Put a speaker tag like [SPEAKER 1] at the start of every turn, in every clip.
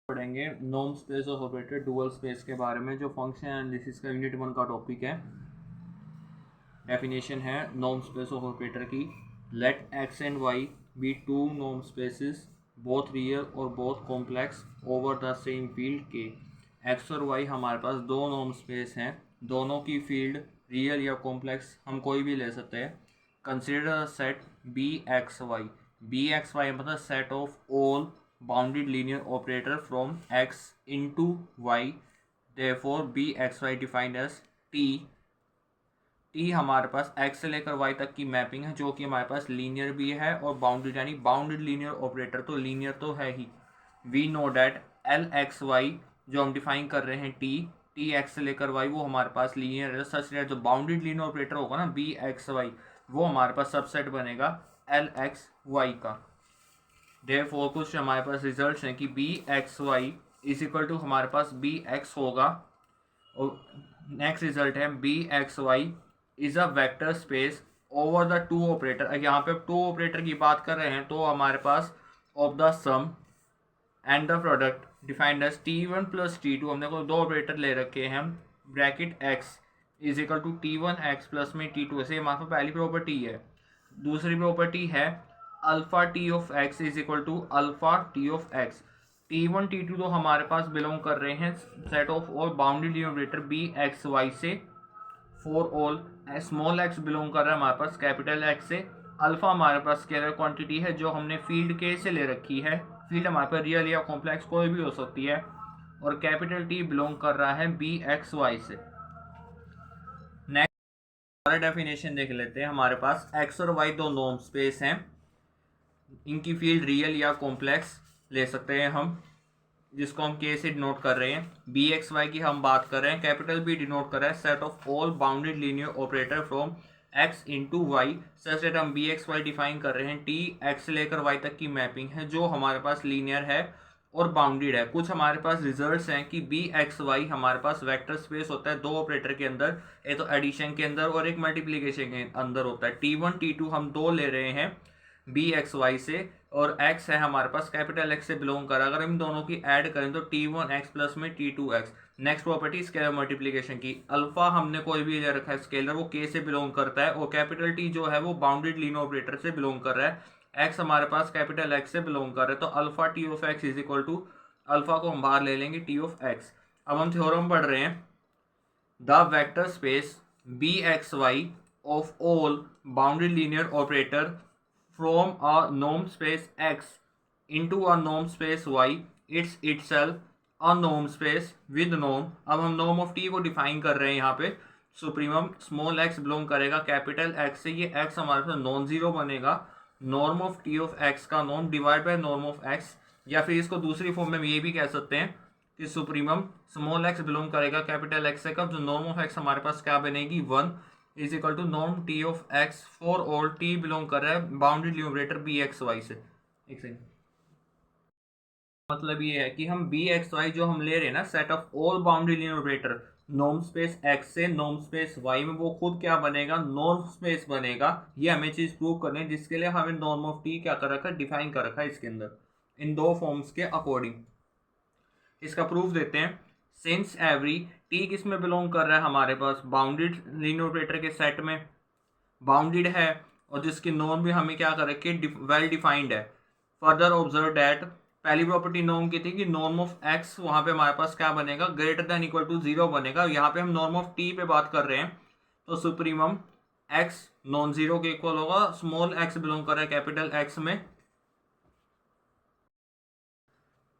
[SPEAKER 1] पढ़ेंगे norm space of operator dual space के बारे में, जो फंक्शन एनालिसिस का यूनिट 1 का टॉपिक है। डेफिनेशन है नॉर्म स्पेस ऑफ ऑपरेटर की। Let X and Y be two norm spaces both real और both complex over the same field के। एक्स और वाई हमारे पास दो नॉर्म स्पेस हैं, दोनों की फील्ड रियल या कॉम्प्लेक्स हम कोई भी ले सकते हैं। Consider set B X Y मतलब set of all bounded linear operator from x into y, therefore bxy defined as t हमारे पास x से लेकर y तक की मैपिंग है, जो कि हमारे पास लीनियर भी है और बाउंडेड, यानी बाउंडेड लीनियर ऑपरेटर तो लीनियर तो है ही। We know that L X Y जो हम डिफाइन कर रहे हैं टी एक्स से लेकर y, वो हमारे पास लीनियर है। सच दैट जो बाउंडेड लीनियर ऑपरेटर होगा ना बी एक्स वाई, वो हमारे पास सबसेट बनेगा एल एक्स वाई का। देयरफॉर कुछ हमारे पास रिजल्ट्स हैं कि B X Y is equal to हमारे पास बी एक्स होगा। और नेक्स्ट रिजल्ट है B X Y is a vector space over the to operator. यहाँ पे टू ऑपरेटर की बात कर रहे हैं तो हमारे पास of the sum and the product defined as T1 plus T2। हमने को दो ऑपरेटर ले रखे हैं, bracket x is equal to T1 x plus में T2। ऐसे हमारे पास पहली प्रॉपर्टी है। दूसरी प्रॉपर्टी है alpha T of x is equal to alpha T of X. T1 T2 तो हमारे पास बिलोंग कर रहे हैं set of all bounded linear operator B X Y से। For all small X belong कर रहा है हमारे पास कैपिटल एक्स से। अल्फा हमारे पास स्केलर क्वांटिटी है जो हमने फील्ड के से ले रखी है। फील्ड हमारे पास रियल या कॉम्प्लेक्स कोई भी हो सकती है। और कैपिटल टी बिलोंग कर रहा है बी एक्स वाई से। नेक्स्ट डेफिनेशन देख लेते हैं। हमारे पास एक्स और वाई दो नॉर्म स्पेस हैं, इनकी फील्ड रियल या कॉम्प्लेक्स ले सकते हैं हम, जिसको हम के से डिनोट कर रहे हैं। बी एक्स वाई की हम बात कर रहे हैं, कैपिटल बी डिनोट कर रहा है set of all bounded linear operator from X into Y. Such that हम बी एक्स वाई डिफाइन कर रहे हैं टी एक्स से लेकर वाई तक की मैपिंग है, जो हमारे पास लीनियर है और बाउंडेड है। कुछ हमारे पास रिजल्ट्स हैं कि बी एक्स वाई हमारे पास वेक्टर स्पेस होता है दो ऑपरेटर के अंदर, एक तो एडिशन के अंदर और एक मल्टीप्लीकेशन के अंदर होता है। T1 T2 हम दो ले रहे हैं बी एक्स वाई से, और x है हमारे पास कैपिटल x से बिलोंग कर। अगर हम दोनों की ऐड करें तो T1x प्लस में T2x। Next property scalar multiplication की। अल्फा हमने कोई भी ले रखा है स्केलर, वो k से बिलोंग करता है, और कैपिटल T जो है वो बाउंडेड लीनियर ऑपरेटर से बिलोंग कर रहा है। x हमारे पास कैपिटल x से बिलोंग कर रहा है, तो alpha T of x is equal to alpha को हम बाहर ले लेंगे टी ऑफ x। अब हम थ्योरम पढ़ रहे हैं the vector space B X Y of all bounded linear operator from a norm space x into a norm space y, it's itself a norm space with norm। अब हम norm of t को define कर रहे हैं यहाँ पे। Supremum small x belong करेगा capital x से, ये x हमारे पास नॉन जीरो बनेगा। Norm of t of x का norm divide by norm of x, या फिर इसको दूसरी फॉर्म में ये भी कह सकते हैं कि सुप्रीमम स्मॉल x बिलोंग करेगा कैपिटल x से, कब जो नॉर्म ऑफ x हमारे पास क्या बनेगी 1 is equal to norm T of X for all T belong कर रहा है bounded linear operator B X Y से। एक सेकंड, मतलब ये है कि हम बी एक्स वाई जो हम ले रहे हैं ना set of all bounded linear operator norm space x से नॉर्म स्पेस वाई में, वो खुद क्या बनेगा नॉर्म स्पेस बनेगा। ये हमें चीज प्रूव करनी है, जिसके लिए हमें नॉर्म ऑफ टी क्या कर रखा है डिफाइन कर रखा है इसके अंदर इन दो फॉर्म्स के अकॉर्डिंग। इसका प्रूफ देते हैं। सिंस एवरी टी किस में बिलोंग कर रहा है हमारे पास बाउंडेड लीनियर ऑपरेटर के सेट में, बाउंडेड है, और जिसकी नॉर्म भी हमें क्या कर रखी है वेल डिफाइंड है। फर्दर ऑब्जर्व डैट पहली प्रॉपर्टी नॉर्म की थी कि नॉर्म ऑफ एक्स वहां पे हमारे पास क्या बनेगा ग्रेटर देन इक्वल टू 0 बनेगा। यहाँ पे हम नॉर्म ऑफ टी पे बात कर रहे हैं, तो सुप्रीमम एक्स नॉन जीरो के इक्वल होगा। स्मॉल एक्स बिलोंग कर रहा है कैपिटल एक्स में।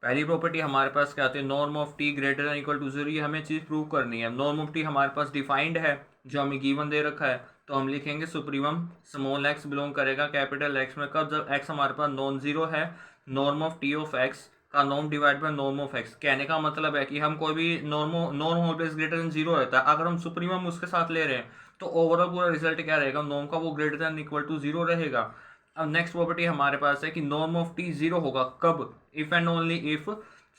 [SPEAKER 1] पहली प्रॉपर्टी हमारे पास क्या आती है norm of T greater than equal to 0। ये हमें चीज प्रूव करनी है। नॉर्म ऑफ टी हमारे पास डिफाइंड है जो हमें गिवन दे रखा है, तो हम लिखेंगे सुप्रीमम स्मॉल एक्स बिलोंग करेगा कैपिटल एक्स में, कब जब एक्स हमारे पास नॉन जीरो है। Norm of T of X का norm divide by norm of X. कहने का मतलब है कि हम कोई भी नॉर्म ऑलवेज ग्रेटर देन 0 रहता है, अगर हम सुप्रीमम उसके साथ ले रहे हैं तो ओवरऑल पूरा रिजल्ट क्या रहेगा नॉर्म का, वो ग्रेटर देन इक्वल टू 0 रहेगा। अब नेक्स्ट प्रॉपर्टी हमारे पास है कि नॉर्म ऑफ टी 0 होगा कब, if and only if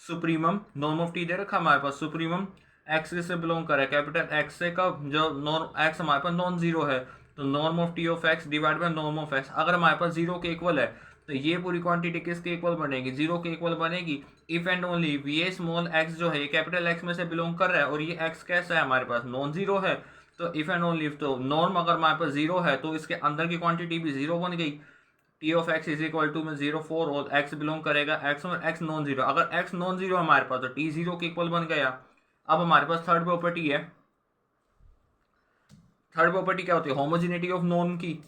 [SPEAKER 1] supremum norm of T दे रखा हमारे पास सुप्रीमम एक्स से बिलोंग करे कैपिटल एक्स से, कब जो नॉर्म एक्स हमारे पास नॉन जीरो है, तो norm of T of X divide by norm of x. अगर हमारे पास 0 के इक्वल है तो ये पूरी क्वांटिटी किसके इक्वल बनेगी, जीरो के इक्वल बनेगी if and only V A small x जो है ये कैपिटल एक्स में से बिलोंग कर रहा है और ये एक्स कैसा है हमारे पास नॉन जीरो है। तो इफ एंड ओनली तो नॉर्म अगर हमारे पास जीरो है तो इसके अंदर की क्वांटिटी भी जीरो बन गई। T of x is equal to में जीरो फोर और एक्स बिलोंग करेगा एक्स और एक्स नॉन जीरो। अगर एक्स नॉन जीरो हमारे पास तो टी जीरो के इक्वल बन गया। अब हमारे पास थर्ड प्रॉपर्टी है। थर्ड प्रॉपर्टी क्या होती है, होमोजेनिटी ऑफ नॉर्म की।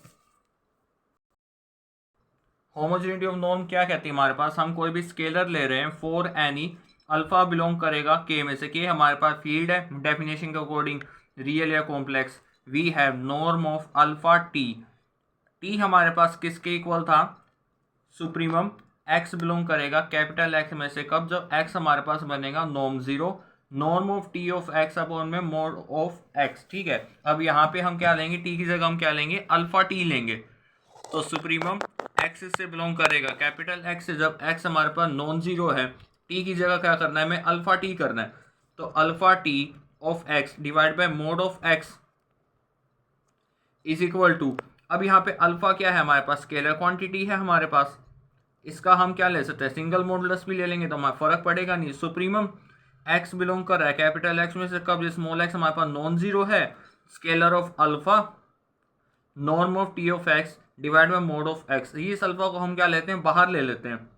[SPEAKER 1] होमोजेनिटी ऑफ नॉर्म क्या कहती है हमारे पास, हम कोई भी स्केलर ले रहे हैं फॉर एनी अल्फा बिलोंग करेगा के में से, के हमारे पास फील्ड है डेफिनेशन के अकॉर्डिंग रियल या complex, we have norm of alpha T. T हमारे पास किसके इक्वल था, सुप्रीमम एक्स बिलोंग करेगा कैपिटल एक्स में से, कब, जब एक्स हमारे पास बनेगा norm zero, norm of T of X upon में मोड ऑफ एक्स। ठीक है, अब यहाँ पे हम क्या लेंगे, टी की जगह हम क्या लेंगे, अल्फा टी लेंगे। तो सुप्रीमम एक्स से बिलोंग करेगा कैपिटल एक्स से, जब एक्स हमारे पास नॉन जीरो है, टी की जगह क्या करना है, हमें अल्फा टी करना है। तो alpha T of X divide by mod of x is equal to, अब यहाँ पे अल्फा क्या है हमारे पास, स्केलर क्वांटिटी है हमारे पास, इसका हम क्या ले सकते हैं, सिंगल मॉडुलस भी ले लेंगे तो हमारा फर्क पड़ेगा नहीं। सुप्रीमम एक्स बिलोंग कर रहा है कैपिटल एक्स में से, कब, स्मॉल एक्स हमारे पास नॉन जीरो है, scalar of alpha norm of T of X divide by mod of x. इस अल्फा को हम क्या लेते हैं, बाहर ले लेते हैं,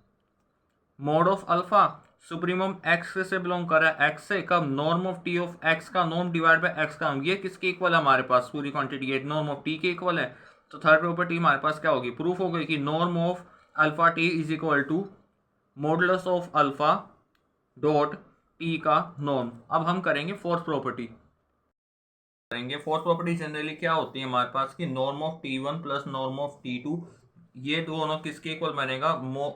[SPEAKER 1] mode of alpha supremum X से बिलोंग कर रहा है एक्स से, कब, norm of T of X का नॉर्म डिवाइड बाय एक्स का, ये किसके इक्वल है हमारे पास, पूरी क्वांटिटी है नॉर्म ऑफ टी के इक्वल है। तो थर्ड प्रॉपर्टी हमारे पास क्या होगी, प्रूफ हो गई कि norm of alpha T is equal to modulus of alpha dot T का नॉर्म। अब हम करेंगे fourth property. Fourth property generally क्या होती है हमारे पास कि norm of T one plus norm of T two, ये दोनों किसके इक्वल बनेगा,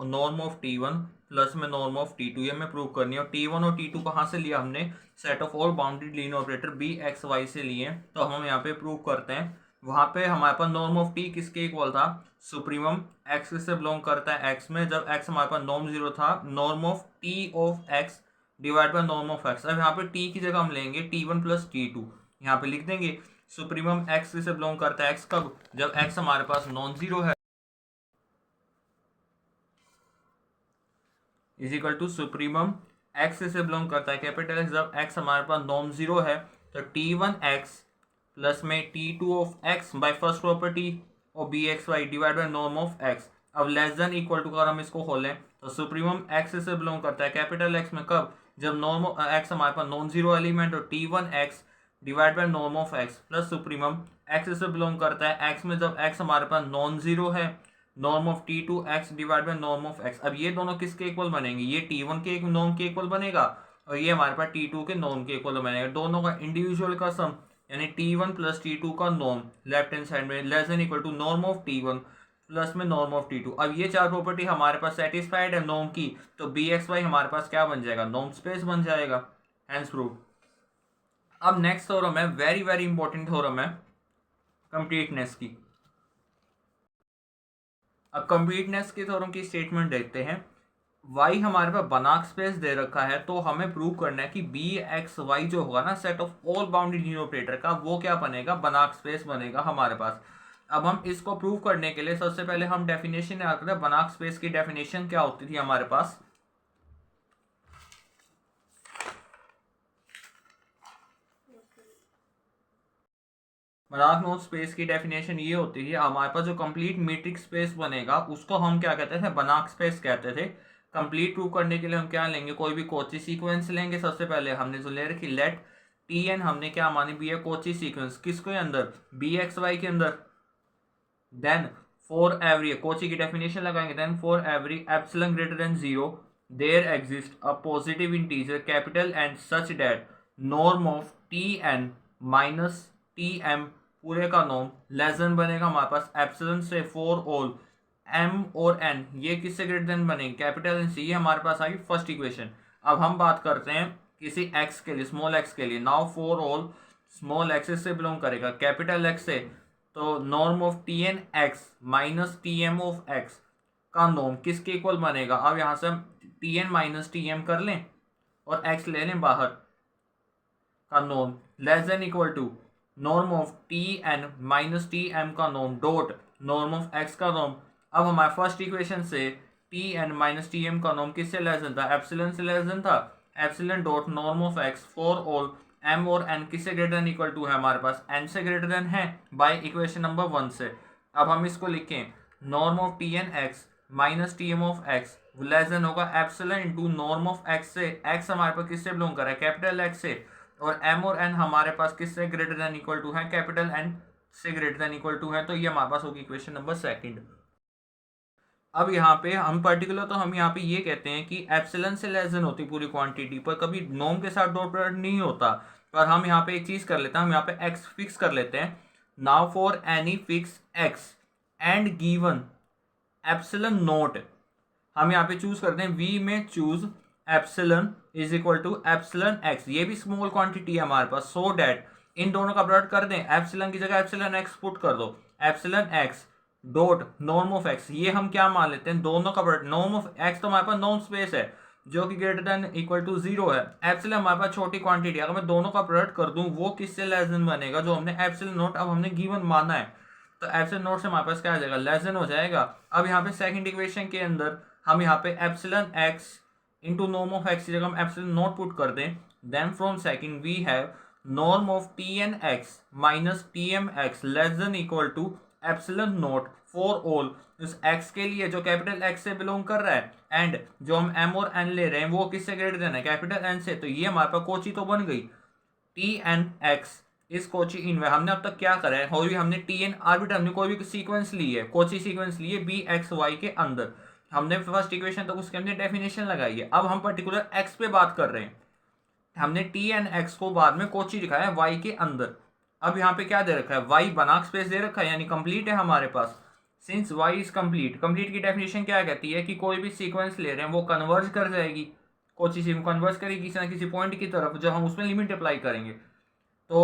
[SPEAKER 1] norm of T one plus में नॉर्म ऑफ टी टू, ये हमें प्रूव करनी है। और टी वन और टी टू कहाँ से लिया हमने, set of all bounded linear operator B X Y से लिए, तो हम यहाँ पे प्रूव करते हैं। वहाँ पे हमारे पास नॉर्म ऑफ टी किसके इक्वल था, सुप्रीमम एक्स से बिलोंग करता है एक्स में, जब एक्स हमारे पास नॉर्म जीरो था, norm of T of X divide by norm of X. अब यहाँ पे टी की जगह हम लेंगे T one plus T two, यहाँ पे लिख देंगे सुप्रीमम एक्स से बिलोंग करता है एक्स, कब, जब एक्स हमारे पास नॉन जीरो है, is equal to supremum X से बिलोंग करता है कैपिटल एक्स, जब एक्स हमारे पास नॉन जीरो है, तो टी वन एक्स प्लस में T two of X by first property और B X Y divide by norm of X. अब लेस देन इक्वल टू अगर हम इसको खोलें तो सुप्रीमम एक्स से बिलोंग करता है कैपिटल एक्स में, कब, जब नॉर्म एक्स हमारे पास नॉन जीरो एलिमेंट और T one X divide by norm of X, plus supremum X से बिलोंग करता है एक्स में, जब एक्स हमारे पास नॉन जीरो है, norm of T two X divide by norm of X. अब ये दोनों किसके इक्वल बनेंगे, ये टी वन के नॉर्म के इक्वल बनेगा और ये हमारे पास टी टू के नॉर्म के इक्वल बनेगा। दोनों का इंडिविजुअल का सम यानी T one plus T two का नॉर्म लेफ्ट हैंड साइड में less than equal to norm of T one plus में नॉर्म ऑफ टी टू। अब ये चार प्रॉपर्टी हमारे पास सेटिस्फाइड है नॉर्म की, तो बी एक्स वाई हमारे पास क्या बन जाएगा, नॉर्म स्पेस बन जाएगा, हैंस प्रूव। अब नेक्स्ट थ्योरम है, वेरी वेरी इंपॉर्टेंट थ्योरम है कंप्लीटनेस की। अब कंप्लीटनेस के थ्योरम की स्टेटमेंट देखते हैं। y हमारे पास बनाक स्पेस दे रखा है, तो हमें प्रूव करना है कि बी एक्स वाई जो होगा ना set of all bounded linear operator का, वो क्या बनेगा, बनाक स्पेस बनेगा हमारे पास। अब हम इसको प्रूव करने के लिए सबसे पहले हम डेफिनेशन याद करें, बनाक स्पेस की डेफिनेशन क्या होती थी हमारे पास, बनाक नोट स्पेस की डेफिनेशन ये होती है, हमारे पास जो कंप्लीट मीट्रिक स्पेस बनेगा उसको हम क्या कहते थे, बनाक स्पेस कहते थे। कंप्लीट प्रूव करने के लिए हम क्या लेंगे, कोई भी कोची सीक्वेंस लेंगे। सबसे पहले हमने जो ले रखी लेट टी एन, हमने क्या मानी, बी ए कोची सीक्वेंस, किसके अंदर, बी एक्स वाई के अंदर। देन फॉर एवरी, कोची की डेफिनेशन लगाएंगे, then for every epsilon greater than zero there exist a positive integer capital and such that norm of T N minus T M पूरे का norm less than बनेगा हमारे पास epsilon से for all M और N, ये किससे greater than बनेंगे, कैपिटल एन से। ये हमारे पास आई फर्स्ट इक्वेशन। अब हम बात करते हैं किसी एक्स के लिए, स्मॉल एक्स के लिए। Now for all small X से बिलोंग करेगा कैपिटल एक्स से, तो norm of T N x minus T M of X का नॉर्म किसके इक्वल बनेगा। अब यहाँ से हम T N minus T M कर लें और एक्स ले लें बाहर, का norm less than equal to norm of T N minus T M का norm dot norm of X का नॉर्म अब हमारे फर्स्ट इक्वेशन से T N minus T M का नॉर्म किससे लेस देन था, एप्सिलॉन से लेस देन था। Epsilon dot norm of X for all M और एन किससे ग्रेटर देन इक्वल टू है, हमारे पास एन से ग्रेटर देन है बाय इक्वेशन नंबर 1 से। अब हम इसको लिखें, norm of T N x minus T M of X less than होगा epsilon into norm of X से, एक्स हमारे पास किससे बिलोंग कर रहा है, कैपिटल एक्स से, और एम और एन हमारे पास किससे ग्रेटर देन इक्वल टू है, कैपिटल एन से ग्रेटर देन इक्वल टू है। तो ये हमारे पास होगी इक्वेशन नंबर 2। अब यहाँ पे हम पर्टिकुलर तो हम यहाँ पे ये कहते हैं कि एप्सिलॉन से लेस देन होती पूरी क्वांटिटी, पर कभी नॉर्म के साथ डॉट प्रोडक्ट नहीं होता। पर हम यहाँ पे एक चीज कर लेते हैं, हम यहाँ पे एक्स फिक्स कर लेते हैं। Now for any fix X and given epsilon naught, हम यहाँ पे चूज करते हैं वी में choose epsilon is equal to epsilon X, ये भी स्मॉल क्वांटिटी है हमारे पास, सो डैट इन दोनों का प्रोडक्ट कर दें, एप्सिलॉन की जगह एप्सिलॉन एक्स पुट कर दो, epsilon x dot norm of x, ये हम क्या मान लेते हैं, दोनों का प्रोडक्ट। नॉर्म ऑफ एक्स तो हमारे पास नॉर्म स्पेस है जो कि ग्रेटर देन इक्वल टू 0 है, एप्सिलॉन हमारे पास छोटी क्वांटिटी, अगर मैं दोनों का प्रोडक्ट कर दूं वो किससे लेस देन बनेगा, जो हमने एप्सिलॉन नोट अब हमने गिवन माना है, तो एप्सिलॉन नोट से हमारे पास क्या आ जाएगा, लेस देन हो जाएगा। अब यहाँ पे सेकंड इक्वेशन के अंदर हम यहाँ पे epsilon X into norm of X की जगह हम एप्सिलॉन नोट पुट कर दें, then from second we have norm of T N x minus T M X less than equal to epsilon naught for all, उस X के लिए जो capital X से बिलोंग कर रहा है, एंड जो हम एम और एन ले रहे हैं वो किससे ग्रेटर देन है, कैपिटल एन से। तो ये हमारे पास कोची तो बन गई, टी एन एक्स इस कोची इन, हमने अब तक क्या करा है, और भी हमने टी एन आर्बिटर, हमने कोई भी सीक्वेंस ली है, कोची सीक्वेंस ली है बी एक्स वाई के अंदर, हमने फर्स्ट इक्वेशन तक उसके हमने डेफिनेशन लगाई है। अब हम पर्टिकुलर एक्स पे बात कर रहे हैं, हमने टी एन एक्स को बाद में कोची दिखाया है वाई के अंदर। अब यहाँ पे क्या दे रखा है, वाई बना स्पेस दे रखा है, यानी कंप्लीट है हमारे पास। Since Y is complete, complete की डेफिनेशन क्या कहती है कि कोई भी सीक्वेंस ले रहे हैं वो कन्वर्ज कर जाएगी, कोची सी कन्वर्ज करेगी किसी ना किसी पॉइंट की तरफ, जो हम उसमें लिमिट अप्लाई करेंगे। तो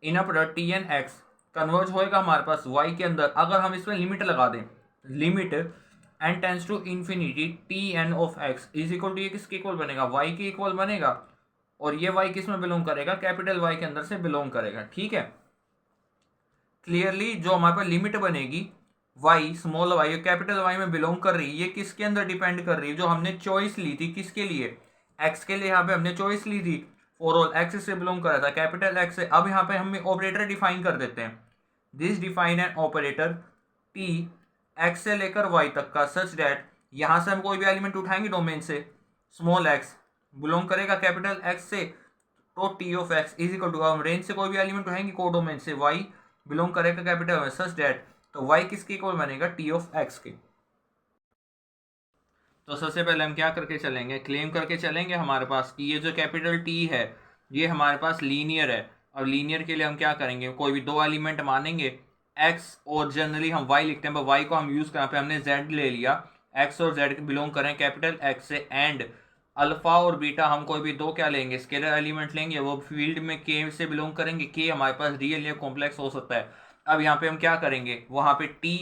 [SPEAKER 1] in a product T N X converge होएगा हमारे पास वाई के अंदर, अगर हम इसमें लिमिट लगा दें, limit N tends to infinity T N of x is equal to, ये किसके इक्वल बनेगा, वाई के इक्वल बनेगा, और ये वाई किस में बिलोंग करेगा, कैपिटल वाई के अंदर से बिलोंग करेगा। ठीक है, क्लियरली जो हमारे पास लिमिट बनेगी Y small Y capital Y में बिलोंग कर रही है, ये किसके अंदर डिपेंड कर रही है, जो हमने चॉइस ली थी किसके लिए, एक्स के लिए, यहाँ पे हमने चॉइस ली थी फॉर ऑल एक्स से बिलोंग कर रहा था कैपिटल एक्स से। अब यहाँ पे हम ऑपरेटर डिफाइन कर देते हैं, this define an operator T x से लेकर वाई तक का सच डैट, यहाँ से हम कोई भी एलिमेंट उठाएंगे डोमेन से, स्मॉल एक्स बिलोंग करेगा कैपिटल एक्स से, तो T of x is equal to, हम रेंज से कोई भी एलिमेंट उठाएंगे को डोमेन से, वाई बिलोंग करेगा कैपिटल में सच डैट, तो वाई किसके इक्वल बनेगा, टी ऑफ एक्स के। तो सबसे पहले हम क्या करके चलेंगे, क्लेम करके चलेंगे हमारे पास कि ये जो कैपिटल टी है ये हमारे पास लीनियर है, और लीनियर के लिए हम क्या करेंगे, कोई भी दो एलिमेंट मानेंगे x, और जनरली हम y लिखते हैं, पर y को हम यूज करें पे हमने z ले लिया, x और z बिलोंग करें कैपिटल x से, एंड अल्फा और बीटा हम कोई भी दो क्या लेंगे, स्केलर एलिमेंट लेंगे, वो फील्ड में k से बिलोंग करेंगे, k हमारे पास रियल या कॉम्प्लेक्स हो सकता है। अब यहाँ पे हम क्या करेंगे, वहाँ पे t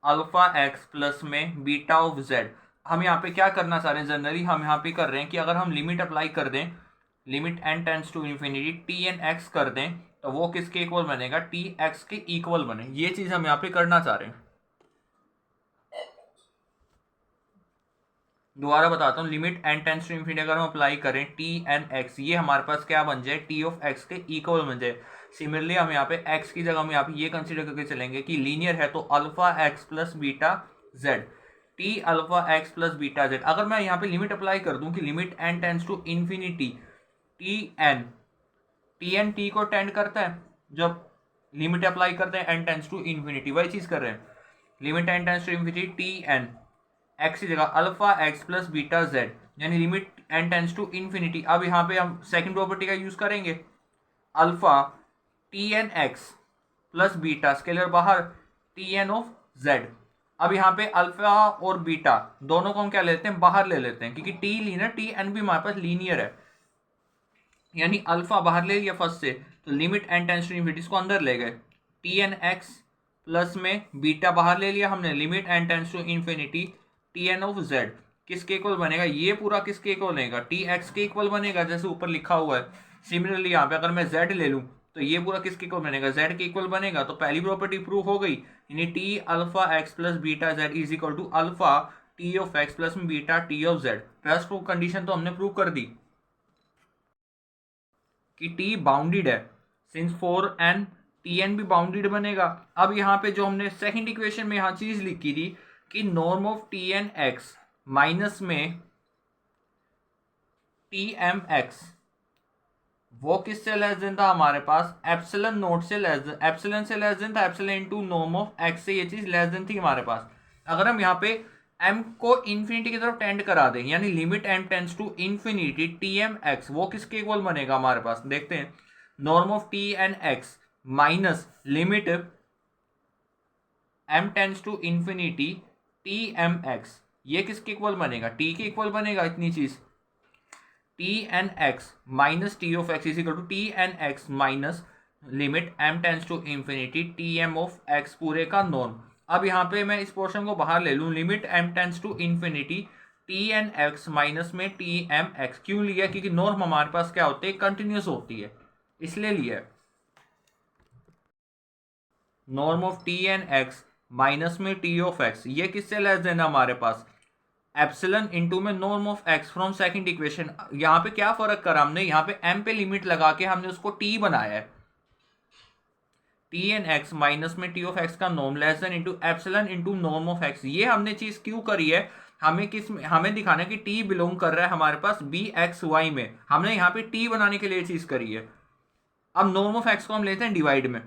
[SPEAKER 1] अल्फा x प्लस में बीटा ऑफ z, हम यहाँ पे क्या करना चाह रहे हैं, जनरली हम यहाँ पे कर रहे हैं कि अगर हम लिमिट अप्लाई कर दें, limit n tends to infinity T N X कर दें, तो वो किसके इक्वल बनेगा, टी एक्स के इक्वल बने, ये चीज हम यहाँ पे करना चाह रहे हैं। दोबारा बताता हूँ, limit n tends to infinity अगर हम अप्लाई करें टी एन एक्स, ये हमारे पास क्या बन जाए, टी ऑफ एक्स के इक्वल बन जाए। सिमिलरली हम यहाँ पे x की जगह हम यहाँ पे ये कंसीडर करके चलेंगे कि लीनियर है, तो alpha X plus beta Z, T alpha X plus beta Z. अगर मैं यहाँ पे लिमिट अप्लाई कर दूं कि limit n tends to infinity T N T को टेंड करता है, जब लिमिट अप्लाई करते हैं n टेंस टू इन्फिनिटी, वही चीज कर रहे हैं, limit n tends to infinity T N X की जगह alpha X plus beta Z, यानी limit n tends to infinity. अब यहाँ पे हम सेकंड प्रॉपर्टी का यूज करेंगे, alpha T N X plus beta, scalar बाहर टी एन ऑफ जेड। अब यहाँ पे अल्फा और बीटा दोनों को हम क्या लेते हैं, बाहर ले लेते हैं, क्योंकि टी लीनियर टी एन भी हमारे पास लीनियर है, यानी अल्फा बाहर ले लिया फर्स्ट से, तो limit n tends to infinity इसको अंदर ले गए, टी एन एक्स प्लस में बीटा बाहर ले लिया हमने, limit n tends to infinity T N of Z किसके इक्वल बनेगा, ये पूरा किसके इक्वल बनेगा, टी एक्स के इक्वल बनेगा, जैसे ऊपर लिखा हुआ है। सिमिलरली यहाँ पे अगर मैं z ले लूँ तो ये पूरा किसके इक्वल बनेगा, z के इक्वल बनेगा। तो पहली प्रॉपर्टी प्रूव हो गई, यानी T alpha X plus beta Z is equal to alpha T of X plus beta T of Z. First condition तो हमने प्रूव कर दी कि टी बाउंडेड है, since for N T N भी बाउंडेड बनेगा। अब यहाँ पे जो हमने सेकंड इक्वेशन में यहाँ चीज लिखी थी कि norm of T N x minus में टी एम एक्स, वो किससे लेस देन था हमारे पास, एप्सिलॉन नोट से लेस देन, एप्सिलॉन से लेस देन था, epsilon into norm of X से ये चीज लेस देन थी हमारे पास। अगर हम यहाँ पे m को इन्फिनिटी की तरफ टेंड करा दें, यानी limit m tends to infinity T M X, वो किसके इक्वल बनेगा हमारे पास, देखते हैं। Norm of T N x minus limit m tends to infinity T M X, ये किसके इक्वल बनेगा, t के इक्वल बनेगा इतनी चीज। T N x minus t of x is equal to t N x minus limit m tends to infinity T M of x पूरे का नॉर्म। अब यहाँ पे मैं इस पोर्शन को बाहर ले लूँ, limit m tends to infinity T N x minus में टी एम एक्स। क्यों लिया, क्योंकि नॉर्म हमारे पास क्या होती है, कंटिन्यूस होती है, इसलिए लिया। Norm of T N x minus में टी ऑफ एक्स, ये किससे लेस देना हमारे पास, एप्सिलॉन इनटू में norm of x from second equation. यहाँ पे क्या फर्क करा हमने, यहाँ पे m पे लिमिट लगा के हमने उसको t बनाया है। टी एन एक्स माइनस में टी ऑफ एक्स का norm less then into epsilon into norm of x. ये हमने चीज क्यों करी है, हमें दिखाना है कि टी बिलोंग कर रहा है हमारे पास बी एक्स वाई में, हमने यहाँ पे टी बनाने के लिए चीज करी है। अब नॉर्म ऑफ एक्स को हम लेते हैं डिवाइड में,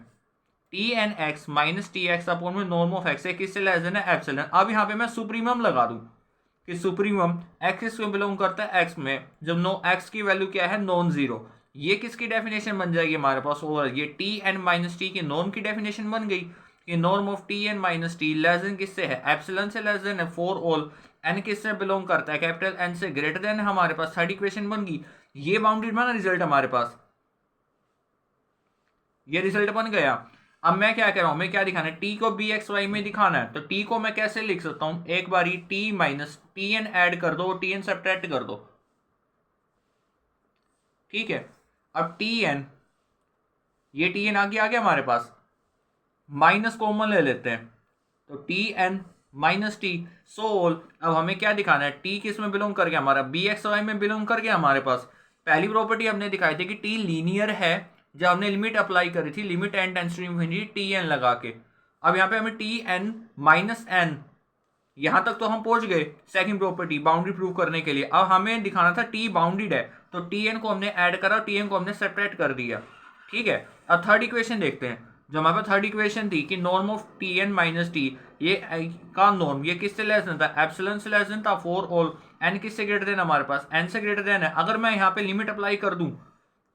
[SPEAKER 1] t N x minus t x upon में नॉर्म ऑफ एक्स है, किससे लेस देन है, एप्सिलॉन। अब यहाँ पे मैं सुप्रीमम लगा दूं कि सुप्रीमम एक्स को बिलोंग करता है एक्स में, जब नो एक्स की वैल्यू क्या है, नॉन जीरो। ये किसकी डेफिनेशन बन जाएगी हमारे पास, और ये टी एन माइनस टी की नॉर्म की डेफिनेशन बन गई कि norm of T N minus t less than किससे है, एप्सिलॉन से लेस देन है फॉर ऑल एन किससे बिलोंग करता है, कैपिटल एन से ग्रेटर देन है हमारे पास। थर्ड इक्वेशन बन गई, ये बाउंडेड बना रिजल्ट हमारे पास, ये रिजल्ट बन गया। अब मैं क्या कह रहा हूं, मैं क्या दिखाना है, टी को बी एक्स वाई में दिखाना है, तो टी को मैं कैसे लिख सकता हूं, एक बारी t minus t n add कर दो, टी एन सब्ट्रैक्ट कर दो, ठीक है। अब टी एन, ये टी एन आ गया हमारे पास, माइनस कॉमन ले लेते हैं, तो टी एन माइनस टी सोल। अब हमें क्या दिखाना है, टी किस में बिलोंग कर गया हमारा, बी एक्स वाई में बिलोंग कर गया हमारे पास। पहली प्रॉपर्टी हमने दिखाई थी कि टी लीनियर है, जब हमने लिमिट अप्लाई करी थी, limit n tends to infinity T n लगा के। अब यहाँ पे हमें टी एन माइनस एन, यहां तक तो हम पहुंच गए सेकंड प्रॉपर्टी बाउंड्री प्रूव करने के लिए। अब हमें दिखाना था टी बाउंडेड है, तो टी एन को हमने ऐड करा, टी एन को हमने सेपरेट कर दिया, ठीक है। अब थर्ड इक्वेशन देखते हैं, जो हमारे पास थर्ड इक्वेशन थी कि norm of T N minus t, ये का नॉर्म ये किससे लेस देन था, एप्सिलॉन से लेस देन था फॉर ऑल एन किससे ग्रेटर देन हमारे पास, एन से ग्रेटर देन है। अगर मैं यहाँ पे लिमिट अप्लाई कर दूं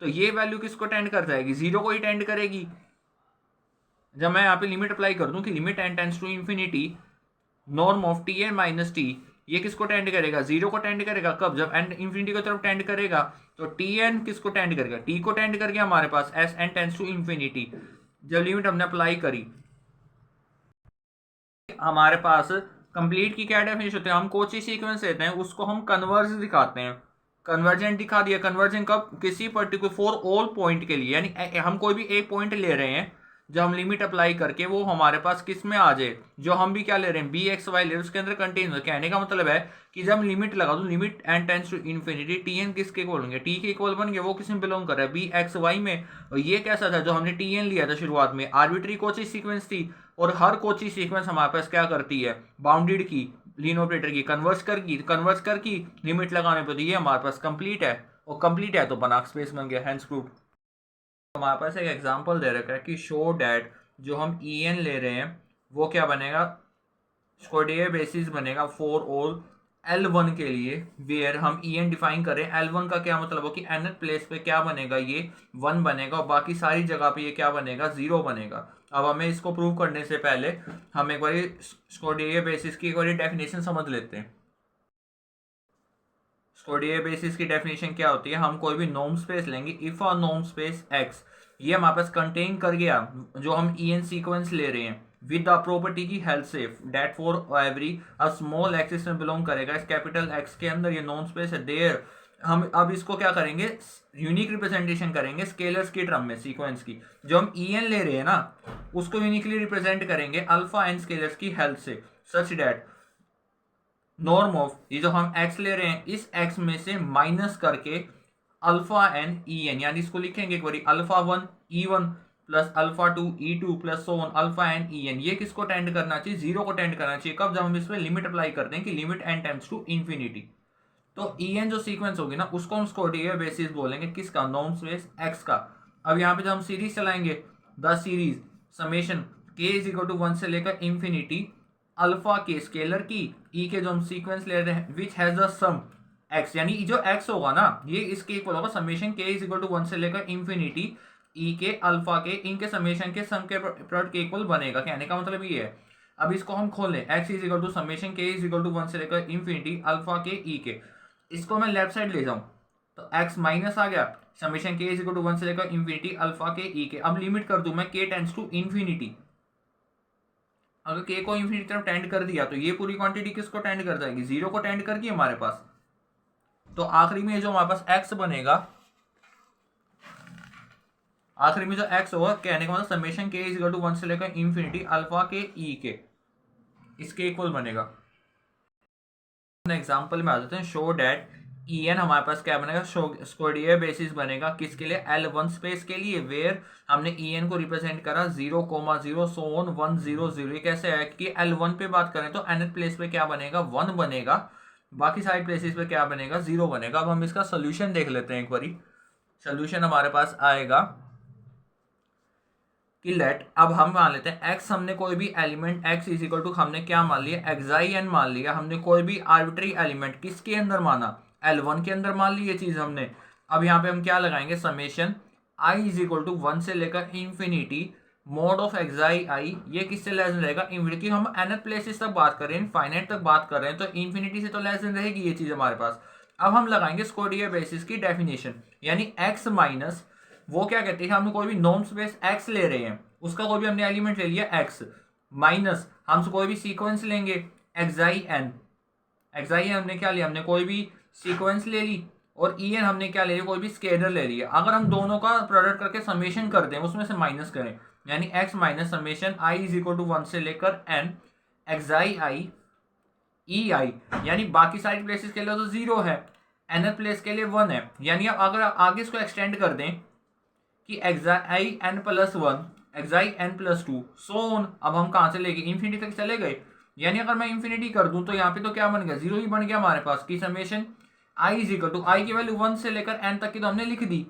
[SPEAKER 1] तो ये वैल्यू किसको टेंड कर जाएगी, जीरो को ही टेंड करेगी। जब मैं यहाँ पे लिमिट अप्लाई कर दूं कि limit n tends to infinity norm of T N minus t, ये किसको टेंड करेगा, जीरो को टेंड करेगा। कब, जब एन इन्फिनिटी की तरफ टेंड करेगा, तो टी एन किसको टेंड करेगा, टी को टेंड कर गया हमारे पास, S N tends to infinity. जब लिमिट हमने अप्लाई करी, हमारे पास कंप्लीट की क्या डेफिनेशन होती है, हम कोची सीक्वेंस लेते हैं, उसको हम कन्वर्ज दिखाते हैं, कन्वर्जेंट दिखा दिया। कन्वर्जेंट कब, किसी पर्टिकुलर फॉर ऑल पॉइंट के लिए, यानी हम कोई भी एक पॉइंट ले रहे हैं, जब हम लिमिट अप्लाई करके वो हमारे पास किस में आ जाए, जो हम भी क्या ले रहे हैं, बी एक्स वाई ले रहे हैं, उसके अंदर कंटेन। कहने का मतलब है कि जब लिमिट लगा दूं, limit n tends to infinity, T n किसके इक्वल होंगे, टी के इक्वल बन गए, वो किस में बिलोंग कर रहा है, बी एक्स वाई में। और ये कैसा था, जो हमने टी एन लिया था शुरुआत में, आर्बिट्री कोची सीक्वेंस थी, और हर कोची सीक्वेंस हमारे पास क्या करती है, बाउंडेड की लीन ऑपरेटर की कन्वर्स कर की लिमिट लगाने पर, ये हमारे पास कंप्लीट है, और कंप्लीट है तो बना स्पेस बन गया, हैंड्स प्रूफ। हमारे पास एक एग्जांपल दे रखा है कि शो डैट जो हम ई एन ले रहे हैं वो क्या बनेगा, स्कोडियर बेसिस बनेगा फॉर ऑल L1 के लिए, वेयर हम ई एन डिफाइन करें। L1 का क्या मतलब हो कि nth प्लेस पे क्या बनेगा, ये 1 बनेगा, और बाकी सारी जगह पे ये क्या बनेगा, 0 बनेगा। अब हमें इसको प्रूव करने से पहले हम एक बार स्कोडियर बेसिस की एक बार डेफिनेशन समझ लेते हैं। स्कोडियर बेसिस की डेफिनेशन क्या होती है, हम कोई भी नॉर्म स्पेस लेंगे, if a norm space x, ये हमारे पास कंटेन कर गया जो हम ई एन सीक्वेंस ले रहे हैं, विद द प्रॉपर्टी की हेल्प से that for every a small x इसमें बिलोंग करेगा, इस कैपिटल एक्स के अंदर ये नॉन स्पेस है, देयर हम अब इसको क्या करेंगे, यूनिक रिप्रेजेंटेशन करेंगे स्केलर्स की टर्म में, सीक्वेंस की। जो हम ई एन ले रहे हैं ना, उसको यूनिकली रिप्रेजेंट करेंगे अल्फा एन स्केलर्स की हेल्प से, सच दैट नॉर्म ऑफ ये जो हम एक्स ले रहे हैं, इस एक्स में से माइनस करके अल्फा एन ई एन, यानी इसको लिखेंगे एक बार, alpha one E one plus alpha two E two plus so on alpha N E N, ये किसको टेंड करना चाहिए, जीरो को टेंड करना चाहिए। कब, जब हम इस पर लिमिट अप्लाई करते हैं कि limit n tends to infinity. तो ई एन जो सीक्वेंस होगी ना, उसको हम स्कोडियर बेसिस बोलेंगे, किसका, नॉर्म स्पेस एक्स का। अब यहाँ पे जब हम सीरीज चलाएंगे, द सीरीज समेशन के इज इक्वल टू वन से लेकर इंफिनिटी अल्फा के स्केलर की ई के जो हम सीक्वेंस ले रहे हैं which has the sum x, यानी जो एक्स होगा ना ये इसके इक्वल होगा समेशन के इज इक्वल टू वन से लेकर इंफिनिटी ई के अल्फा के इनके समेशन के सम के प्रोडक्ट के इक्वल बनेगा। कहने का मतलब ये है, अब इसको हम खोलें, x is equal to summation के इज इक्वल टू वन से लेकर इंफिनिटी अल्फा के ई के, इसको मैं लेफ्ट साइड ले जाऊं तो एक्स माइनस आ गया, समेशन के इज इक्वल टू वन से लेकर इंफिनिटी अल्फा के ई के। अब लिमिट कर दूं मैं के टेंड्स टू इंफिनिटी, अगर के को इंफिनिटी तरफ टेंड कर दिया तो ये पूरी क्वांटिटी किसको टेंड कर जाएगी, जीरो को टेंड करगी हमारे पास। तो आखिरी में जो हमारे पास एक्स बनेगा, आखिरी में जो एक्स होगा, कहने का मतलब समेशन के इज इक्वल टू वन से लेकर इंफिनिटी अल्फा के ई के, इसके इक्वल बनेगा। एग्जांपल में आ जाते हैं, शो डैट ई एन हमारे पास क्या बनेगा, स्कोडियर बेसिस बनेगा किसके लिए, L1 स्पेस के लिए, वेयर हमने ई एन को रिप्रेजेंट करा 0,0 सो ऑन 100। ये कैसे है कि L1 पे बात करें तो nth प्लेस पे क्या बनेगा, 1 बनेगा, बाकी सारे प्लेसेस पे क्या बनेगा, 0 बनेगा। अब हम इसका सोल्यूशन देख लेते हैं एक बारी। सोल्यूशन हमारे पास आएगा कि लेट, अब हम मान लेते हैं x, हमने कोई भी element x is equal to हमने क्या मान लिया, xi n मान लिया। हमने कोई भी आर्बिट्री एलिमेंट किसके अंदर माना, L1 के अंदर मान ली ये चीज हमने। अब यहाँ पे हम क्या लगाएंगे, summation i is equal to one से लेकर infinity mod of xi i, ये किससे लेस देन रहेगा, इंफिनिटी। हम nth प्लेसेस तक बात कर रहे हैं, फाइनाइट तक बात कर रहे हैं, तो इंफिनिटी से तो लेस देन रहेगी ये चीज हमारे पास। अब हम लगाएंगे स्कोडियर बेसिस की डेफिनेशन, यानी x माइनस, वो क्या कहते हैं, हमने कोई भी नॉर्म स्पेस x ले रहे हैं, उसका कोई भी हमने एलिमेंट ले लिया x, माइनस हम कोई भी सीक्वेंस लेंगे xi n, हमने क्या लिया, हमने कोई भी सीक्वेंस ले ली, और ई एन हमने क्या ले लिया, कोई भी स्केलर ले लिया। अगर हम दोनों का प्रोडक्ट करके समेशन कर दें, उसमें से माइनस करें, यानी x minus summation i is equal to one से लेकर n xi i ई आई, यानी बाकी सारी प्लेसेस के लिए तो 0 है, nth प्लेस के लिए 1 है। यानी अगर आगे इसको एक्सटेंड कर दें कि xi n plus 1 xi n plus 2 so on, अब हम कहाँ से लेके इंफिनिटी तक चले गए। यानी अगर मैं इंफिनिटी कर दूं तो यहाँ पे तो क्या बन गया, 0 ही बन गया हमारे पास, की summation i is equal to, I की वैल्यू 1 से लेकर n तक की तो हमने लिख दी।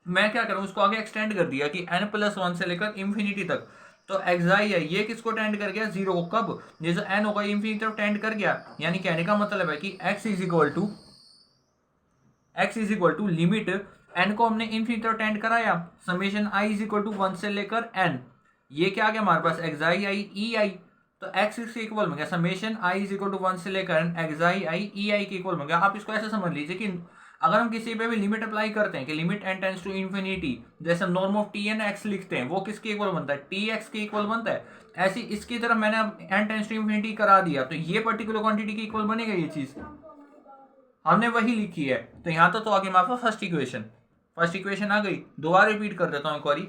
[SPEAKER 1] मैं क्या करूँ, उसको आगे एक्सटेंड कर दिया कि n प्लस 1 से लेकर इंफिनिटी तक। तो xi है, ये किसको टेंड कर गया, 0 को। कब, जैसे n होगा इंफिनिटी तरफ टेंड कर गया। यानी कहने का मतलब है कि x is equal to limit n को हमने इंफिनिटी तरफ टेंड कराया, summation i is equal to 1 से लेकर n, ये क्या आ गया हमारे पास, xi i e i। तो x इसके इक्वल में गया, summation i is equal to 1 से लेकर n xi i e i के इक्वल में गया। आप इसको ऐसे समझ लीजिए कि अगर हम किसी पे भी लिमिट अप्लाई करते हैं कि limit n tends to infinity, जैसे हम norm of t n x लिखते हैं, वो किसके इक्वल बनता है, tx के इक्वल बनता है। ऐसी इसकी तरफ मैंने अब n टेंड्स टू इंफिनिटी करा दिया, तो ये पर्टिकुलर क्वांटिटी के इक्वल बनेगा, ये चीज हमने वही लिखी है। तो यहाँ तो आगे हमारे पास फर्स्ट इक्वेशन आ गई। दोबारा रिपीट कर देता हूँ एक बारी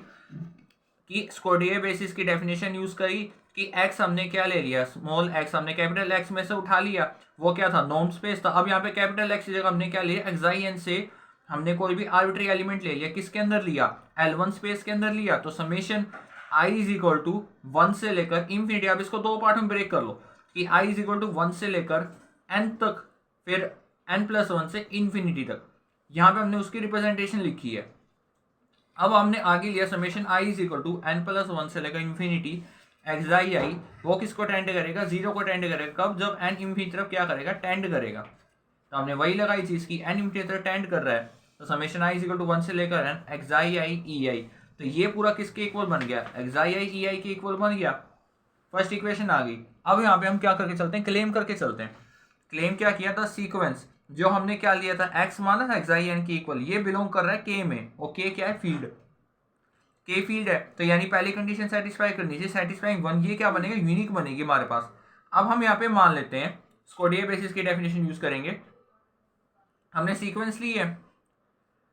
[SPEAKER 1] कि स्कोडियर बेसिस की डेफिनेशन यूज करी कि x हमने क्या ले लिया, स्मॉल x हमने कैपिटल x में से उठा लिया, वो क्या था, नॉर्म स्पेस था। अब यहाँ पे कैपिटल x की जगह हमने क्या लिया, xi n से हमने कोई भी आर्बिट्री एलिमेंट ले लिया, किसके अंदर लिया, L1 स्पेस के अंदर लिया। तो summation i is equal to 1 से लेकर इंफिनिटी, अब इसको दो पार्ट में ब्रेक कर लो कि i इज इक्वल टू 1 से लेकर n तक, फिर n प्लस 1 से इंफिनिटी तक। यहाँ पे हमने उसकी रिप्रेजेंटेशन लिखी है। अब हमने आगे लिया summation i is equal to n plus 1 से लेकर इंफिनिटी xi i, वो किसको टेंड करेगा, 0 को टेंड करेगा। कब, जब n इंफिनिटी तरफ क्या करेगा, टेंड करेगा। तो हमने वही लगाई चीज की n इंफिनिटी तरफ टेंड कर रहा है, तो summation i is equal to 1 से लेकर n xi i e i, तो ये पूरा किसके इक्वल बन गया, xi i e i के इक्वल बन गया। फर्स्ट इक्वेशन आ गई। अब यहाँ पे हम क्या करके चलते हैं, क्लेम करके चलते हैं। क्लेम क्या किया था, सीक्वेंस जो हमने क्या लिया था, x माना था xi n के इक्वल, ये बिलोंग कर रहा है k में, और k क्या है, फील्ड, k फील्ड है। तो यानी पहली कंडीशन सेटिस्फाई करनी चाहिए, सेटिस्फाइंग 1, ये क्या बनेगा, यूनिक बनेगी हमारे पास। अब हम यहाँ पे मान लेते हैं, स्कोडियर बेसिस की डेफिनेशन यूज करेंगे हमने सीक्वेंस ली है,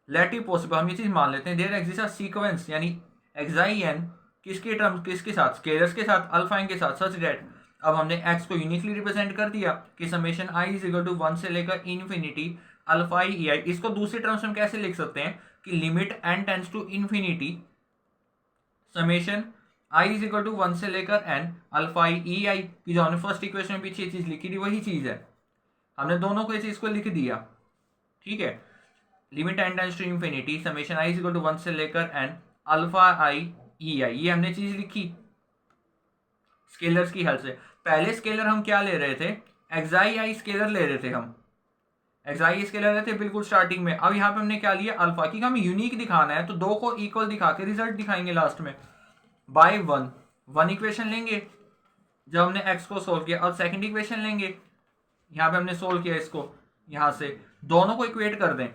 [SPEAKER 1] लेट इट पॉसिबल, हम ये चीज मान लेते हैं देयर एग्जिस्ट अ सीक्वेंस यानी एक्साई एन किसके टर्म किसके साथ, स्केलर्स के साथ, अल्फा एन के साथ, सच दैट अब हमने एक्स को यूनिकली रिप्रेजेंट कर दिया कि summation i is equal to 1 से लेकर इन्फिनिटी अल्फा आई ई आई। इसको दूसरे टर्म्स में कैसे लिख सकते हैं कि limit n tends to infinity summation i is equal to 1 से लेकर एन अल्फा आई ई आई की, जो हमने फर्स्ट इक्वेशन में पीछे चीज लिखी थी वही चीज है, हमने दोनों को ये चीज को लिख दिया। ठीक है, limit n tends to infinity summation i is equal to 1 से लेकर एन अल्फा आई ई आई, ये हमने चीज लिखी स्केलर्स की हेल्प से। पहले स्केलर हम क्या ले रहे थे, एक्साई आई स्केलर ले रहे थे, हम एक्साई स्केलर ले रहे थे बिल्कुल स्टार्टिंग में। अब यहाँ पे हमने क्या लिया अल्फा, की हमें यूनिक दिखाना है तो दो को इक्वल दिखा के रिजल्ट दिखाएंगे लास्ट में बाय वन इक्वेशन लेंगे जब हमने एक्स को सोल्व किया, और सेकंड इक्वेशन लेंगे, यहाँ पे हमने सोल्व किया इसको, यहाँ से दोनों को इक्वेट कर दें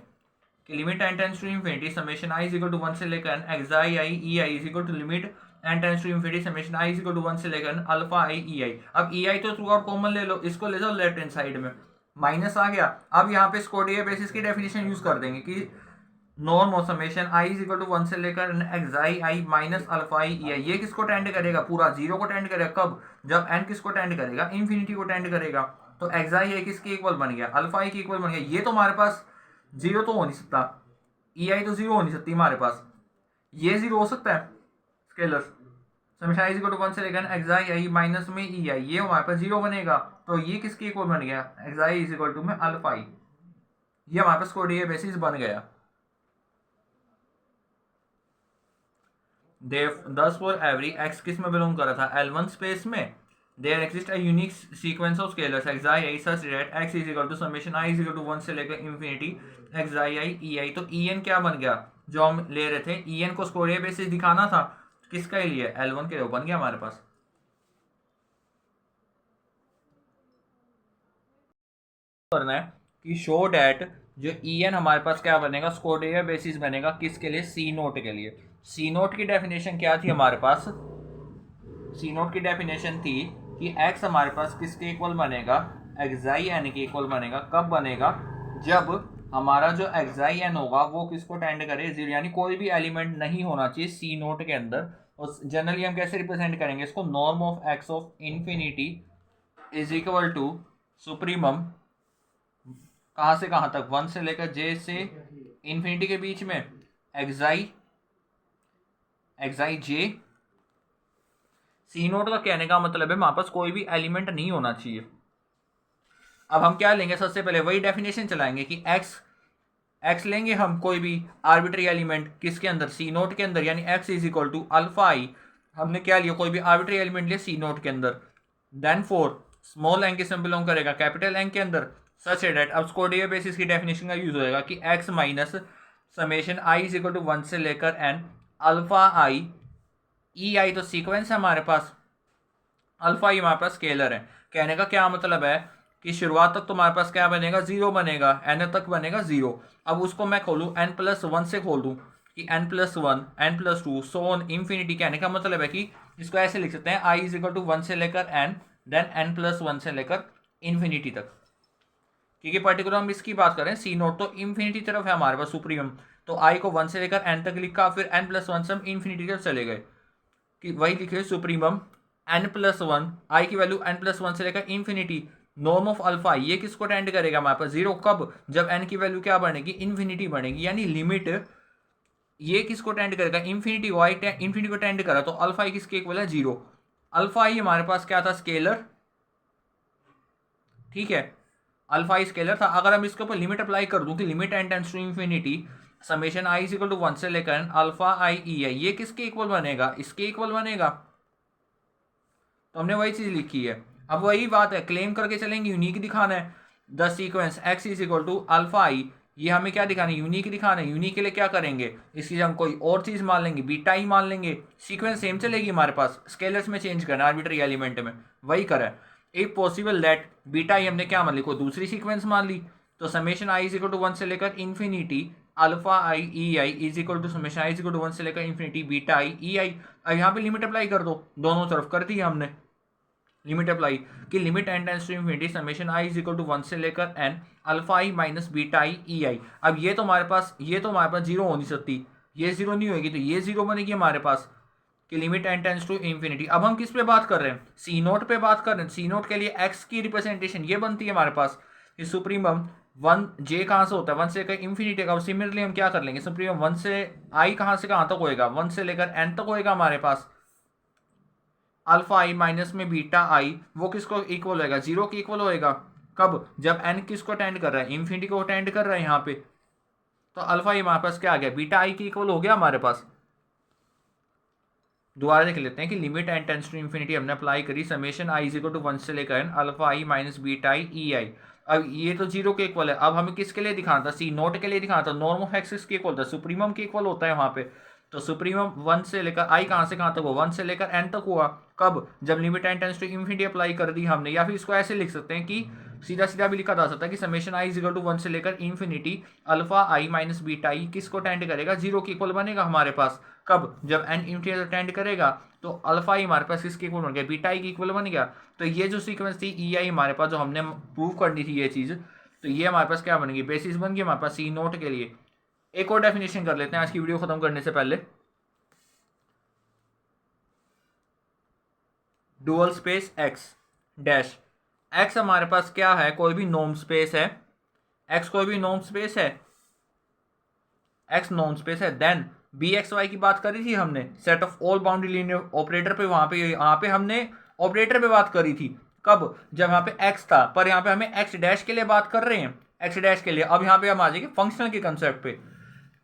[SPEAKER 1] कि limit n tends to infinity summation i is equal to 1 से लेकर n xi i e i is equal to limit n tends to infinity summation i is equal to 1 से लेकर N alpha i e i. अब ई आई तो through out common ले लो, इसको ले जाओ लेफ्ट हैंड साइड में, माइनस आ गया। अब यहाँ पे स्कोडियर बेसिस की डेफिनेशन यूज कर देंगे कि norm of summation i is equal to 1 से लेकर एक्साई आई माइनस अल्फा आई ई आई। ये किसको टेंड करेगा, पूरा जीरो को टेंड करेगा, कब, जब एन किसको टेंड करेगा, इन्फिनिटी को टेंड करेगा। तो एक्साई आई किसके इक्वल बन गया, अल्फा आई की इक्वल बन गया। ये तो हमारे पास जीरो तो हो नहीं सकता, ई आई तो जीरो हो नहीं सकती हमारे पास, ये जीरो हो सकता है scalar summation i is equal to 1 से लेकर एक्साई आई माइनस में ई आई, ये हमारे पास जीरो बनेगा। तो ये किसके इक्वल बन गया, एक्साई इज इक्वल टू में अल्फा आई, ये हमारे पास कोऑर्डिनेट बेसिस बन गया। thus for every x किस में बिलोंग कर रहा था, L1 स्पेस में, there exists a unique sequence of scalars xi i such that x is equal to summation i is equal to 1 से लेकर infinity xi i e i। तो en क्या बन गया, जो हम ले रहे थे en को स्कोरियर बेसिस दिखाना था, किसका लिए, L1 के लिए बन गया हमारे पास। करना है कि शो डैट जो en हमारे पास क्या बनेगा, स्कोरियर बेसिस बनेगा किसके लिए, सी नोट के लिए। सी नोट की डेफिनेशन क्या थी हमारे पास, सी नोट की डेफिनेशन थी कि x हमारे पास किसके इक्वल बनेगा, एक्साई एन के इक्वल बनेगा। कब बनेगा, जब हमारा जो एक्साई एन होगा वो किसको टेंड करे, जीरो, यानी कोई भी एलिमेंट नहीं होना चाहिए सी नोट के अंदर। और जनरली हम कैसे रिप्रेजेंट करेंगे इसको, norm of x of infinity is equal to supremum, कहाँ से कहाँ तक, 1 से लेकर जे से इन्फिनिटी के बीच में, एक्साई जे। सी नोट का कहने का मतलब है हमारे पास कोई भी एलिमेंट नहीं होना चाहिए। अब हम क्या लेंगे, सबसे पहले वही डेफिनेशन चलाएंगे कि एक्स लेंगे हम कोई भी आर्बिट्री एलिमेंट किसके अंदर, सी नोट के अंदर, यानी X is equal to alpha I, हमने क्या लिया, कोई भी आर्बिट्री एलिमेंट लिया सी नोट के अंदर। देन फोर स्मॉल एन किस में बिलोंग करेगा, कैपिटल एन के अंदर, सच है डेट। अब स्कोडियर बेसिस की डेफिनेशन का यूज होएगा कि x minus summation i is equal to 1 से लेकर एन अल्फा आई ई आई। तो सीक्वेंस है हमारे पास, अल्फा आई हमारे पास स्केलर है। कहने का क्या मतलब है कि शुरुआत तक तो हमारे पास क्या बनेगा, जीरो बनेगा, एन तक बनेगा जीरो। अब उसको मैं खोलूँ n+1 से खोल दूँ कि n+1 n+2 so on infinity. कहने का मतलब है कि इसको ऐसे लिख सकते हैं, i इज इक्वल टू 1 से लेकर n देन n+1 से लेकर इन्फिनिटी तक, क्योंकि पर्टिकुलर हम इसकी बात करें सी नोट तो इन्फिनिटी तरफ है हमारे पास सुप्रीम। तो i को 1 से लेकर n तक लिखा, फिर n+1 से हम इन्फिनिटी तक चले गए कि वही लिखे सुप्रीमम n+1, i की वैल्यू n+1 से लेकर इन्फिनिटी, नॉर्म ऑफ अल्फा, ये किसको टेंड करेगा हमारे पास, जीरो। कब, जब n की वैल्यू क्या बनेगी, इन्फिनिटी बनेगी, यानी लिमिट ये किसको टेंड करेगा, इन्फिनिटी, वाई इन्फिनिटी को टेंड करा तो अल्फा आई किसके इक्वल है, जीरो। अल्फा आई हमारे पास क्या था, स्केलर, ठीक है, अल्फा आई स्केलर था। अगर हम इसके ऊपर लिमिट अप्लाई कर दूं कि limit n tends to infinity summation i is equal to 1 से लेकर अल्फा आई ई आई, ये किसके इक्वल बनेगा, इसके इक्वल बनेगा। तो हमने वही चीज लिखी है। अब वही बात है, क्लेम करके चलेंगे, यूनिक दिखाना है। The sequence X is equal to alpha I, ये हमें क्या दिखाना है, यूनिक दिखाना है। यूनिक के लिए क्या करेंगे, इसकी हम कोई और चीज मान लेंगे, बीटा ही मान लेंगे, सीक्वेंस सेम चलेगी हमारे पास, स्केलर्स में चेंज करना आर्बिट्री एलिमेंट में, वही करा। इफ पॉसिबल दैट बीटा ही हमने क्या मान ली, कोई दूसरी सीक्वेंस मान ली। तो summation i is equal to 1 से लेकर infinity alpha i e i is equal to summation i is equal to 1 से लेकर infinity beta i e i. अब यहाँ पे लिमिट अप्लाई कर दो, दोनों तरफ कर दी हमने। लिमिट अप्लाई कि limit n tends to infinity summation i is equal to 1 से लेकर n alpha i minus beta i e i. अब ये तो हमारे पास जीरो हो नहीं सकती, ये जीरो नहीं होगी तो ये जीरो बनेगी हमारे पास कि limit n tends to infinity. अब हम किस पे बात कर रहे हैं, सी नोट पे बात कर रहे हैं। सी नोट के लिए x की रिप्रेजेंटेशन ये बनती है हमारे पास कि सुप्रीमम 1 j कहाँ से होता है 1 से लेकर इन्फिनिटी का। सिमिलरली हम क्या कर लेंगे, सुप्रीमम 1 से i कहाँ से कहाँ तक होएगा 1 से लेकर n तक होएगा हमारे पास। अल्फा आई माइनस में बीटा आई वो किसको इक्वल होएगा, जीरो के इक्वल होएगा। कब, जब n किसको टेंड कर रहा है, इन्फिनिटी को टेंड कर रहा है यहाँ पे। तो अल्फा आई हमारे पास क्या आ गया, बीटा आई के इक्वल हो गया हमारे पास। दोबारा देख लेते हैं कि limit n tends to infinity हमने अप्लाई करी summation i is equal to 1 से लेकर n alpha i minus beta i e i. अब ये तो जीरो के इक्वल है। अब हमें किसके लिए दिखाना था, सी नोट के लिए दिखाना था। नॉर्म ऑफ एक्स के इक्वल था, सुप्रीमम के इक्वल होता है वहां पे। तो सुप्रीमम 1 से लेकर आई कहाँ से कहाँ तक हुआ 1 से लेकर n तक हुआ। कब, जब limit n tends to infinity apply कर दी हमने। या फिर इसको ऐसे लिख सकते हैं कि सीधा सीधा भी लिखा जा सकता है कि summation i is equal to 1 से लेकर infinity alpha i minus beta i किसको टेंड करेगा, जीरो के इक्वल बनेगा हमारे पास। कब, जब n इन्फिनिटी टेंड करेगा तो अल्फा आई हमारे पास किसके इक्वल बन गया, बीटा आई के इक्वल बन गया। तो ये जो सीक्वेंस थी ई आई हमारे पास जो हमने प्रूव करनी थी ये चीज़, तो ये हमारे पास क्या बनेगी, बेसिस बन गई हमारे पास सी नोट के लिए। एक और डेफिनेशन कर लेते हैं आज की वीडियो खत्म करने से पहले। Dual space x dash, x हमारे पास क्या है, कोई भी नॉर्म स्पेस है। एक्स कोई भी नॉर्म स्पेस है, एक्स नॉर्म स्पेस है। देन बी एक्स वाई की बात करी थी हमने set of all boundary linear operator पे, वहां पे हमने ऑपरेटर पे बात करी थी। कब, जब यहाँ पे x था, पर यहाँ पे हमें x डैश के लिए बात कर रहे हैं, x डैश के लिए। अब यहाँ पे हम आ जाएंगे फंक्शनल के कंसेप्ट पे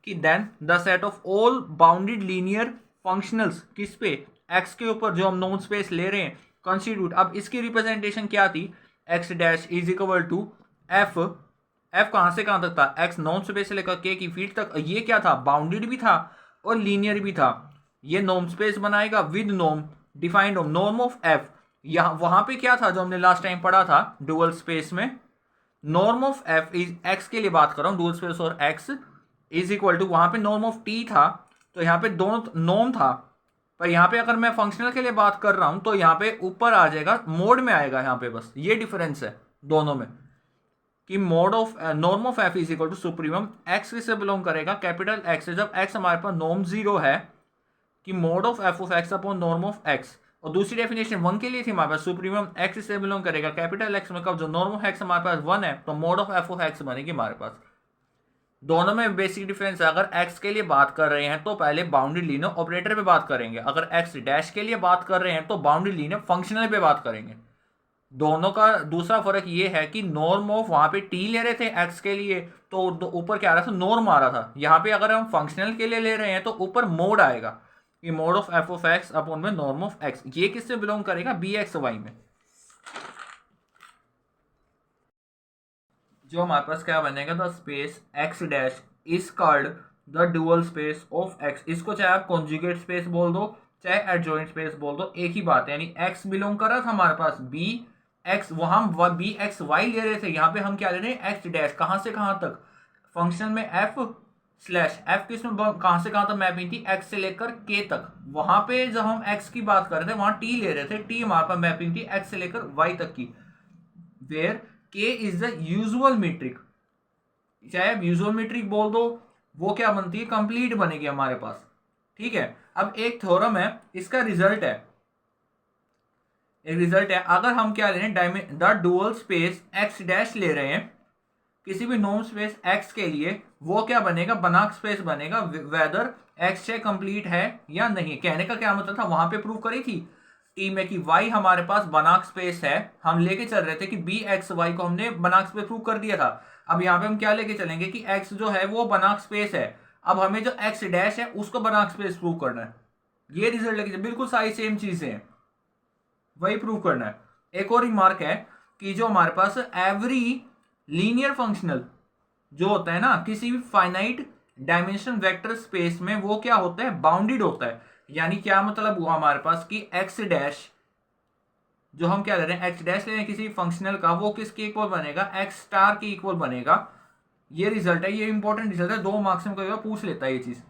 [SPEAKER 1] कि then the set of all bounded linear functionals किस पे, x के ऊपर जो हम नॉन स्पेस ले रहे हैं कंस्टिट्यूट। अब इसकी रिप्रेजेंटेशन क्या थी, x dash is equal to f, f कहाँ से कहाँ तक था, x नॉन स्पेस से लेकर k की फील्ड तक। ये क्या था, बाउंडेड भी था और लीनियर भी था। ये नॉर्म स्पेस बनाएगा with norm defined norm of f। यहाँ वहां पे क्या था जो हमने लास्ट टाइम पढ़ा था डुअल स्पेस में, norm of f is x के लिए बात कर रहा हूँ, डुअल स्पेस और x इज इक्वल टू, वहां पे नॉर्म ऑफ t था तो यहाँ पे दोनों नॉर्म था। पर यहाँ पे अगर मैं फंक्शनल के लिए बात कर रहा हूं तो यहाँ पे ऊपर आ जाएगा, मोड में आएगा यहाँ पे। बस ये डिफरेंस है दोनों में कि mod of norm of f is equal to supremum x किससे बिलोंग करेगा, कैपिटल x से। जब x हमारे पास नॉर्म जीरो है कि mod of f of x upon norm of x। और दूसरी डेफिनेशन 1 के लिए थी हमारे पास, सुप्रीमम x से बिलोंग करेगा कैपिटल x में। कब, जो नॉर्म ऑफ x हमारे पास 1 है तो mode of f of x बनेगी हमारे पास। दोनों में बेसिक डिफरेंस है। अगर x के लिए बात कर रहे हैं तो पहले बाउंड्री लीनियर ऑपरेटर पे बात करेंगे, अगर x डैश के लिए बात कर रहे हैं तो बाउंड्री लीनियर फंक्शनल पे बात करेंगे। दोनों का दूसरा फर्क ये है कि नॉर्म ऑफ वहां पे t ले रहे थे x के लिए तो ऊपर क्या आ रहा था, नॉर्म आ रहा था। यहाँ पे अगर हम फंक्शनल के लिए ले रहे हैं तो ऊपर मोड आएगा कि mod of f of x upon में नॉर्म ऑफ x। ये किससे बिलोंग करेगा, बी एक्स वाई में। जो हमारे पास क्या बनेगा, the space x dash is called the dual space of x। इसको चाहे आप कॉन्जुगेट स्पेस बोल दो चाहे एडजॉइंट स्पेस बोल दो, एक ही बात है। यानी x बिलोंग कर रहा था हमारे पास बी एक्स, वहां बी एक्स वाई ले रहे थे, यहाँ पे हम क्या ले रहे हैं x डैश। कहां से कहां तक, फंक्शन में f स्लैश f किसमें कहां से कहां तक मैपिंग थी, x से लेकर k तक। वहां पे जब हम x की बात कर रहे थे वहां t ले रहे थे, t हमारे पास मैपिंग थी x से लेकर y तक की, where k is the usual metric. चाहे आप यूजुअल मीट्रिक बोल दो, वो क्या बनती है, कंप्लीट बनेगी हमारे पास। ठीक है, अब एक थ्योरम है, इसका रिजल्ट है, एक रिजल्ट है। अगर हम क्या ले रहे हैं, the dual space x dash ले रहे हैं किसी भी नॉर्म स्पेस x के लिए, वो क्या बनेगा, बनाक स्पेस बनेगा, वेदर x से कंप्लीट है या नहीं। कहने का क्या मतलब था, वहां पे प्रूव करी थी टी में कि y हमारे पास बनाक स्पेस है। हम लेके चल रहे थे कि बी एक्स वाई को हमने बनाक स्पेस प्रूव कर दिया था। अब यहाँ पे हम क्या लेके चलेंगे कि x जो है वो बनाक स्पेस है। अब हमें जो x डैश है उसको बनाक स्पेस प्रूव करना है। ये रिजल्ट लेके, बिल्कुल सारी सेम चीजें हैं, वही प्रूव करना है। एक और रिमार्क है कि जो हमारे पास एवरी लीनियर फंक्शनल जो होता है ना किसी भी फाइनाइट डायमेंशन वेक्टर स्पेस में, वो क्या होता है, बाउंडेड होता है। यानी क्या मतलब हुआ हमारे पास कि x डैश जो हम क्या ले रहे हैं, x डैश ले रहे हैं किसी फंक्शनल का, वो किसके इक्वल बनेगा, x स्टार के इक्वल बनेगा। ये रिजल्ट है, ये इंपॉर्टेंट रिजल्ट है, 2 मार्क्स में कई बार पूछ लेता है ये चीज।